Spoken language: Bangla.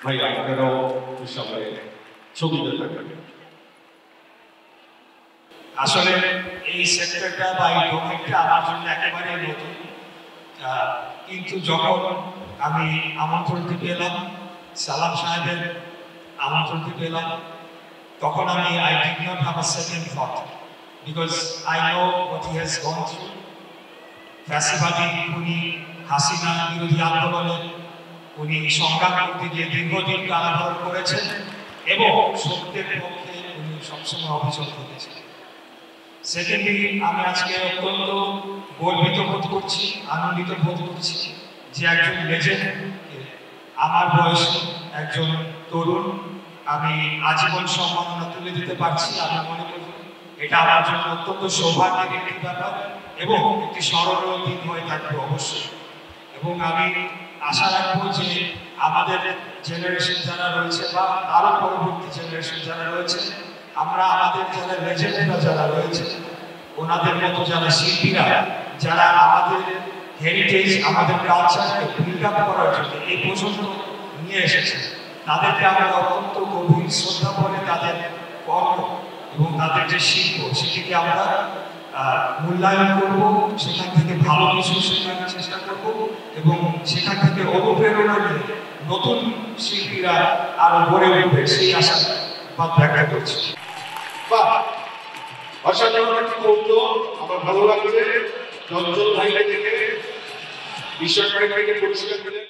ভাই আপনারাও সবাই ছবিতে থাকবেন। আসলে এই সেক্টরটা বা এই ডোমেইনটা আমার জন্য একেবারে নতুন, কিন্তু যখন আমি আমন্ত্রণটি পেলাম, সালাম সাহেবের আমন্ত্রণটি পেলাম, তখন আমি I did not have a second thought because I know what he has gone through. ফ্যাসিবাদী উনি হাসিনা বিরোধী আন্দোলনে উনি সংগ্রাম করতে গিয়ে দীর্ঘদিন কারাবরণ করেছেন এবং সত্যের পক্ষে উনি সবসময় অভিযোগ করেছেন। সেকেন্ডলি আমি আজকে অত্যন্ত গর্বিত বোধ করছি, আনন্দিত বোধ করছি যে একজন লেজেন্ড, আমার বয়সী একজন তরুণ আমি আজীবন সম্মাননা তুলে দিতে পারছি। আমি মনে করি এটা আমার জন্য অত্যন্ত সৌভাগ্যের একটি ব্যাপার এবং একটি স্মরণীয় দিন হয়ে থাকবে অবশ্যই। এবং আমি আশা রাখবো যে আমাদের জেনারেশন যারা রয়েছে বা আরো পরবর্তী জেনারেশন যারা রয়েছে, আমরা আমাদের যারা লেজেন্ডরা যারা রয়েছে ওনাদের মতো যারা শিল্পীরা যারা আমাদের হেরিটেজ আমাদের কালচারকে বিল্ড আপ করার জন্য এই পর্যন্ত নিয়ে এসেছে, তাদেরকে আমরা অত্যন্ত গভীর শ্রদ্ধা করে তাদের কর্ম এবং তাদের যে শিল্প সেটিকে আমরা মূল্যায়ন করব, সেখান থেকে ভালো কিছু শেখার চেষ্টা করব এবং সেখান থেকে অনুপ্রেরণা নিয়ে নতুন শিল্পীরা আরো গড়ে উঠবে সেই আশা ব্যক্ত করছি। বাহ, অসাধারণ একটি মুহূর্ত, আমার ভালো লাগছে। চঞ্চল ভাই থেকে বিষয়টাকে পরিষ্কার করে